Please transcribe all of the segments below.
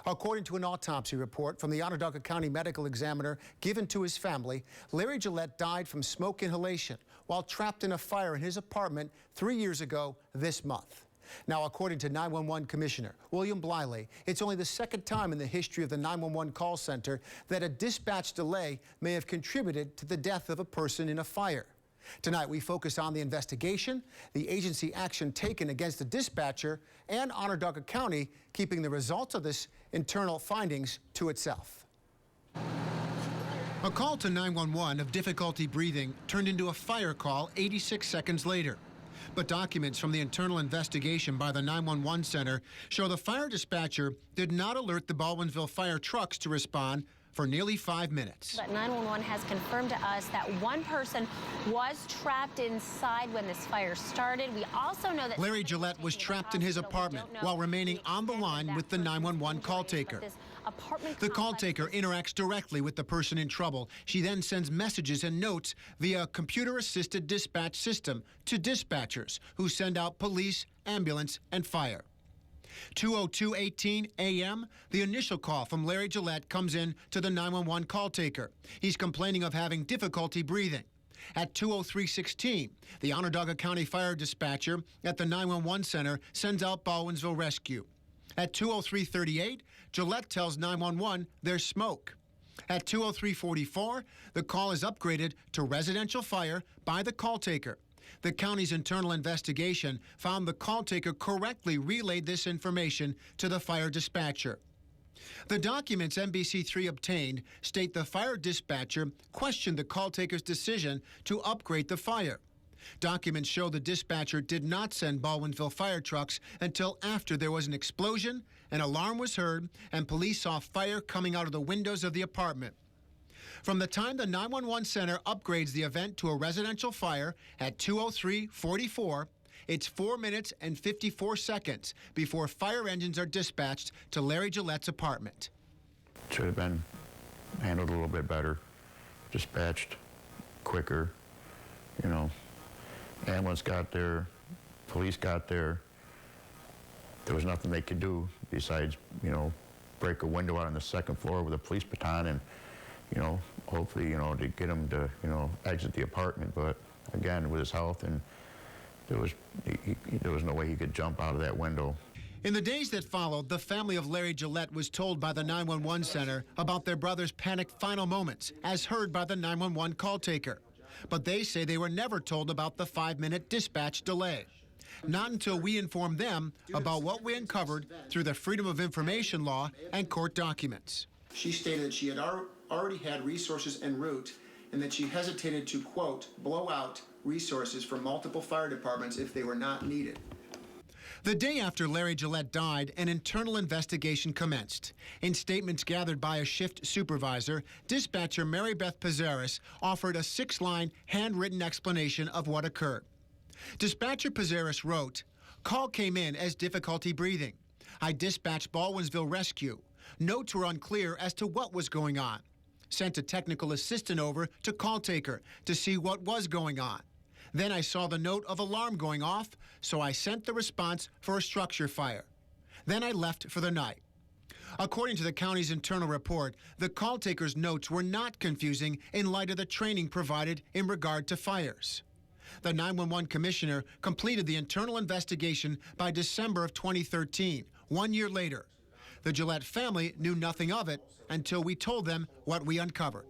According to an autopsy report from the Onondaga County Medical Examiner given to his family, Larry Gillette died from smoke inhalation while trapped in a fire in his apartment 3 years ago this month. Now, according to 911 Commissioner William Bliley, it's only the second time in the history of the 911 call center that a dispatch delay may have contributed to the death of a person in a fire. Tonight, we focus on the investigation, the agency action taken against the dispatcher, and Onondaga County keeping the results of this internal findings to itself. A call to 911 of difficulty breathing turned into a fire call 86 seconds later. But documents from the internal investigation by the 911 center show the fire dispatcher did not alert the Baldwinsville fire trucks to respond for nearly 5 minutes. But 911 has confirmed to us that one person was trapped inside when this fire started. We also know that Larry Gillette was trapped in his apartment while remaining on the line with the 911 call taker. The call taker interacts directly with the person in trouble. She then sends messages and notes via a computer-assisted dispatch system to dispatchers who send out police, ambulance, and fire. 2:02:18 a.m., the initial call from Larry Gillette comes in to the 911 call taker. He's complaining of having difficulty breathing. At 2:03:16, the Onondaga County Fire Dispatcher at the 911 center sends out Baldwinsville Rescue. At 2:03:38, Gillette tells 911 there's smoke. At 2:03:44, the call is upgraded to residential fire by the call taker. The county's internal investigation found the call taker correctly relayed this information to the fire dispatcher. The documents NBC3 obtained state the fire dispatcher questioned the call taker's decision to upgrade the fire. Documents show the dispatcher did not send Baldwinsville fire trucks until after there was an explosion, an alarm was heard, and police saw fire coming out of the windows of the apartment. From the time the 911 center upgrades the event to a residential fire at 2:03:44, it's 4 minutes and 54 seconds before fire engines are dispatched to Larry Gillette's apartment. Should have been handled a little bit better, dispatched quicker, you know. Ambulance got there, police got there. There was nothing they could do besides, you know, break a window out on the second floor with a police baton and, you know, hopefully, you know, to get him to, you know, exit the apartment. But again, with his health, and there was no way he could jump out of that window. In the days that followed, the family of Larry Gillette was told by the 911 center about their brother's panicked final moments, as heard by the 911 call taker. But they say they were never told about the 5-minute dispatch delay. Not until we informed them about what we uncovered through the Freedom of Information law and court documents. She stated that she had already had resources en route and that she hesitated to, quote, blow out resources for multiple fire departments if they were not needed. The day after Larry Gillette died, an internal investigation commenced. In statements gathered by a shift supervisor, dispatcher Mary Beth Pizarris offered a 6-line handwritten explanation of what occurred. Dispatcher Pizarris wrote, "Call came in as difficulty breathing. I dispatched Baldwinsville Rescue. Notes were unclear as to what was going on. Sent a technical assistant over to call taker to see what was going on. Then I saw the note of alarm going off, so I sent the response for a structure fire. Then I left for the night." According to the county's internal report, the call taker's notes were not confusing in light of the training provided in regard to fires. The 911 commissioner completed the internal investigation by December of 2013, 1 year later. The Gillette family knew nothing of it until we told them what we uncovered.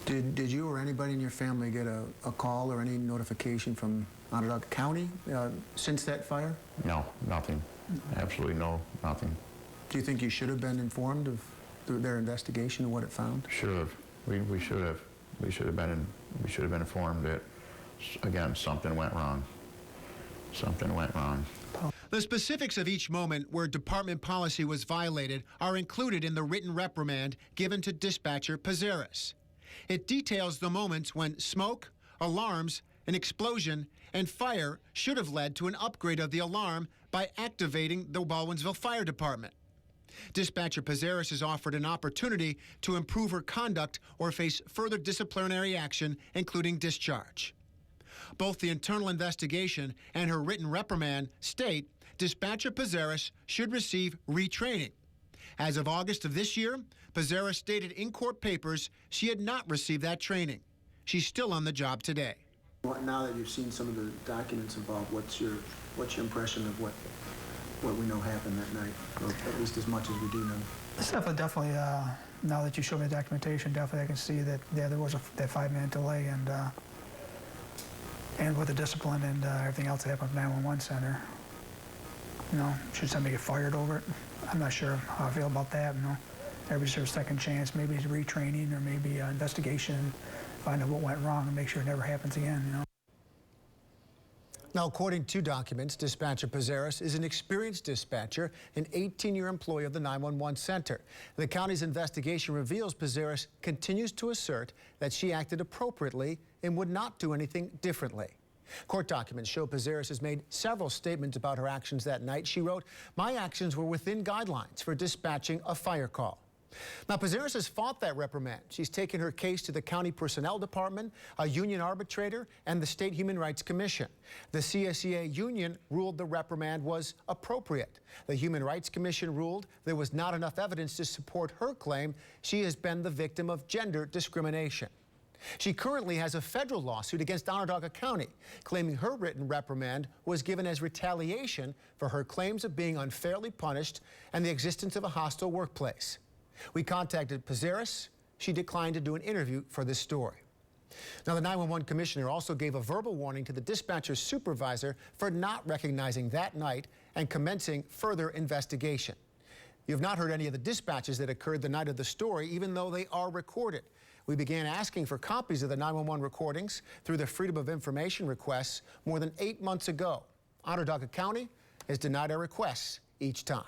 Did you or anybody in your family get a call or any notification from Onondaga County since that fire? No, nothing. Absolutely nothing. Do you think you should have been informed of their investigation and what it found? Should have. We should have. We should have been informed that, again, something went wrong. Something went wrong. The specifics of each moment where department policy was violated are included in the written reprimand given to dispatcher Pizarris. It details the moments when smoke, alarms, an explosion, and fire should have led to an upgrade of the alarm by activating the Baldwinsville Fire Department. Dispatcher Pizarris is offered an opportunity to improve her conduct or face further disciplinary action, including discharge. Both the internal investigation and her written reprimand state Dispatcher Pizarris should receive retraining. As of August of this year, Pizarro stated in court papers she had not received that training. She's still on the job today. Now that you've seen some of the documents involved, what's your impression of what we know happened that night, or at least as much as we do know? It's definitely, now that you show me the documentation, definitely I can see that, yeah, there was that 5-minute delay, and with the discipline and everything else that happened at the 911 center, you know, should somebody get fired over it? I'm not sure how I feel about that, you know. Everybody deserves a second chance, maybe it's retraining or maybe investigation, find out what went wrong and make sure it never happens again, you know. Now, according to documents, Dispatcher Pizarro is an experienced dispatcher, an 18-year employee of the 911 center. The county's investigation reveals Pizarro continues to assert that she acted appropriately and would not do anything differently. Court documents show Pizarro has made several statements about her actions that night. She wrote, "My actions were within guidelines for dispatching a fire call." Now, Pizarro has fought that reprimand. She's taken her case to the County Personnel Department, a union arbitrator, and the State Human Rights Commission. The CSEA union ruled the reprimand was appropriate. The Human Rights Commission ruled there was not enough evidence to support her claim she has been the victim of gender discrimination. She currently has a federal lawsuit against Onondaga County, claiming her written reprimand was given as retaliation for her claims of being unfairly punished and the existence of a hostile workplace. We contacted Pizarro. She declined to do an interview for this story. Now, the 911 commissioner also gave a verbal warning to the dispatcher's supervisor for not recognizing that night and commencing further investigation. You have not heard any of the dispatches that occurred the night of the story, even though they are recorded. We began asking for copies of the 911 recordings through the Freedom of Information requests more than 8 months ago. Onondaga County has denied our requests each time.